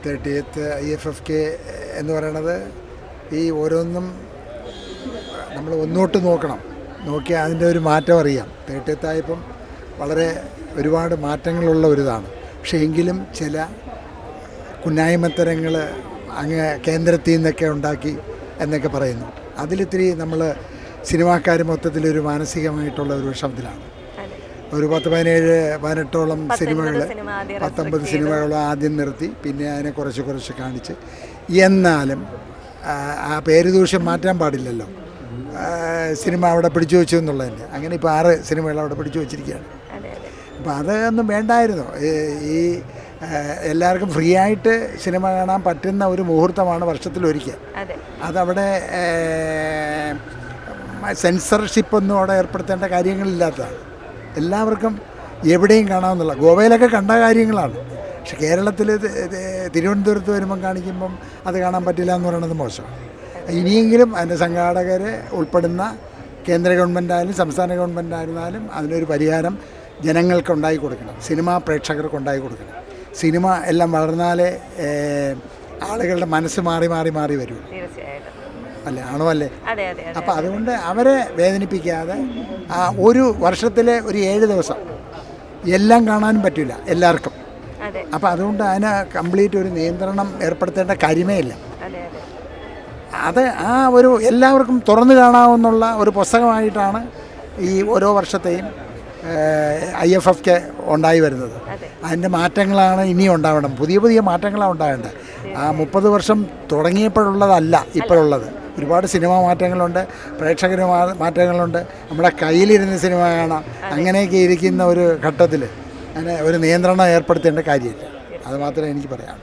30th IFFK എന്ന് പറയണത് ഈ ഓരോന്നും നമ്മൾ ഒന്നോട്ട് നോക്കണം, നോക്കിയാൽ അതിൻ്റെ ഒരു മാറ്റം അറിയാം. 30th ആയപ്പം വളരെ ഒരുപാട് മാറ്റങ്ങളുള്ള ഒരിതാണ്. പക്ഷേ എങ്കിലും ചില കുന്നായ്മത്തരങ്ങൾ അങ്ങ് കേന്ദ്രത്തിൽ നിന്നൊക്കെ ഉണ്ടാക്കി എന്നൊക്കെ പറയുന്നു. അതിലിത്തിരി നമ്മൾ സിനിമാക്കാർ മൊത്തത്തിലൊരു മാനസികമായിട്ടുള്ള ഒരു വിഷമത്തിലാണ്. ഒരു 17-18ഓളം സിനിമകൾ, 19 സിനിമകൾ ആദ്യം നിർത്തി, പിന്നെ അതിനെ കുറച്ച് കാണിച്ച്. എന്നാലും ആ പേര് ദൂഷ്യം മാറ്റാൻ പാടില്ലല്ലോ. സിനിമ അവിടെ പിടിച്ചു വെച്ചു എന്നുള്ളതന്നെ. അങ്ങനെ ഇപ്പോൾ 6 സിനിമകൾ അവിടെ പിടിച്ചു വച്ചിരിക്കുകയാണ്. അപ്പോൾ അതൊന്നും വേണ്ടായിരുന്നു. ഈ എല്ലാവർക്കും ഫ്രീ ആയിട്ട് സിനിമ കാണാൻ പറ്റുന്ന ഒരു മുഹൂർത്തമാണ് വർഷത്തിലൊരിക്കൽ. അതവിടെ സെൻസർഷിപ്പൊന്നും അവിടെ ഏർപ്പെടുത്തേണ്ട കാര്യങ്ങളില്ലാത്തതാണ്. എല്ലാവർക്കും എവിടെയും കാണാമെന്നുള്ള. ഗോവയിലൊക്കെ കണ്ട കാര്യങ്ങളാണ്. പക്ഷെ കേരളത്തിൽ തിരുവനന്തപുരത്ത് വരുമ്പം കാണിക്കുമ്പം അത് കാണാൻ പറ്റില്ല എന്ന് പറയുന്നത് മോശമാണ്. ഇനിയെങ്കിലും അതിൻ്റെ സംഘാടകർ ഉൾപ്പെടുന്ന കേന്ദ്ര ഗവൺമെൻറ്റായാലും സംസ്ഥാന ഗവൺമെൻറ്റായിരുന്നാലും അതിനൊരു പരിഹാരം ജനങ്ങൾക്ക് ഉണ്ടാക്കി കൊടുക്കണം, സിനിമാ പ്രേക്ഷകർക്ക് ഉണ്ടാക്കി കൊടുക്കണം. സിനിമ എല്ലാം വളർന്നാലേ ആളുകളുടെ മനസ്സ് മാറി വരുള്ളൂ. അല്ലേ? ആണോ? അല്ലേ? അപ്പം അതുകൊണ്ട് അവരെ വേദനിപ്പിക്കാതെ ഒരു വർഷത്തിലെ ഒരു 7 ദിവസം എല്ലാം കാണാനും പറ്റില്ല എല്ലാവർക്കും. അപ്പം അതുകൊണ്ട് അതിന് കംപ്ലീറ്റ് ഒരു നിയന്ത്രണം ഏർപ്പെടുത്തേണ്ട കാര്യമേ ഇല്ല. അത് ഒരു എല്ലാവർക്കും തുറന്നു കാണാവുന്നുള്ള ഒരു പുസ്തകമായിട്ടാണ് ഈ ഓരോ വർഷത്തെയും IFFK ഉണ്ടായി വരുന്നത്. അതിൻ്റെ മാറ്റങ്ങളാണ് ഇനിയും ഉണ്ടാവേണ്ടത്. പുതിയ മാറ്റങ്ങളാണ് ഉണ്ടാവേണ്ടത്. 30 വർഷം തുടങ്ങിയപ്പോഴുള്ളതല്ല ഇപ്പോഴുള്ളത്. ഒരുപാട് സിനിമാ മാറ്റങ്ങളുണ്ട്, പ്രേക്ഷകർ മാറ്റങ്ങളുണ്ട്. നമ്മുടെ കയ്യിലിരുന്ന് സിനിമ കാണാം. അങ്ങനെയൊക്കെ ഇരിക്കുന്ന ഒരു ഘട്ടത്തിൽ അതിന് ഒരു നിയന്ത്രണം ഏർപ്പെടുത്തേണ്ട കാര്യമില്ല. അത് മാത്രമേ എനിക്ക് പറയാം.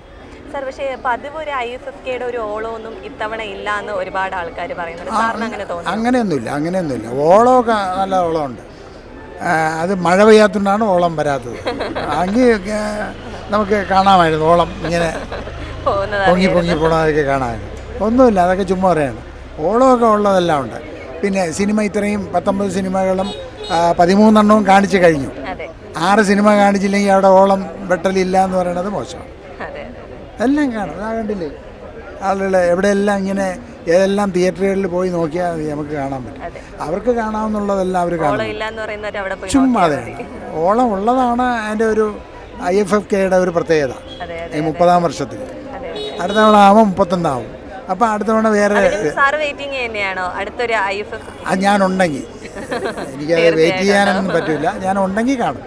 സാർ, പക്ഷേ പതിവ് ഒരു IFFKയുടെ ഒരു ഓളമൊന്നും ഇത്തവണ ഇല്ല എന്ന് ഒരുപാട് ആൾക്കാർ പറയുന്നുണ്ട്. സാറിന് അങ്ങനെ തോന്നുന്നു? അങ്ങനെയൊന്നുമില്ല. ഓളമൊക്കെ നല്ല ഓളമുണ്ട്. അത് മഴ പെയ്യാത്തതുകൊണ്ടാണ് ഓളം വരാത്തത്. എങ്കിൽ നമുക്ക് കാണാമായിരുന്നു ഓളം ഇങ്ങനെ പൊങ്ങി പോണതൊക്കെ കാണാമായിരുന്നു. ഒന്നുമില്ല, അതൊക്കെ ചുമ്മാ പറയാണ്. ഓളമൊക്കെ ഉള്ളതെല്ലാം ഉണ്ട്. പിന്നെ സിനിമ ഇത്രയും 19 സിനിമകളും 13 കാണിച്ചു കഴിഞ്ഞു. 6 സിനിമ കാണിച്ചില്ലെങ്കിൽ അവിടെ ഓളം വെട്ടലില്ല എന്ന് പറയുന്നത് മോശമാണ്. എല്ലാം കാണും. അതാ കണ്ടില്ലേ ആളുകൾ എവിടെയെല്ലാം ഇങ്ങനെ ഏതെല്ലാം തിയേറ്ററുകളിൽ പോയി നോക്കിയാൽ നമുക്ക് കാണാൻ പറ്റും. അവർക്ക് കാണാമെന്നുള്ളതെല്ലാം അവർ കാണും. ചുമ്മാ ഓളം ഉള്ളതാണ് അതിൻ്റെ ഒരു IFFKയുടെ ഒരു പ്രത്യേകത. ഈ 30-ാം വർഷത്തിൽ അടുത്ത തവണ ആവുമ്പോൾ 31 അപ്പം അടുത്ത തവണ വേറെ ഞാനുണ്ടെങ്കിൽ എനിക്കത് വെയിറ്റ് ചെയ്യാനൊന്നും പറ്റില്ല. ഞാൻ ഉണ്ടെങ്കിൽ കാണും.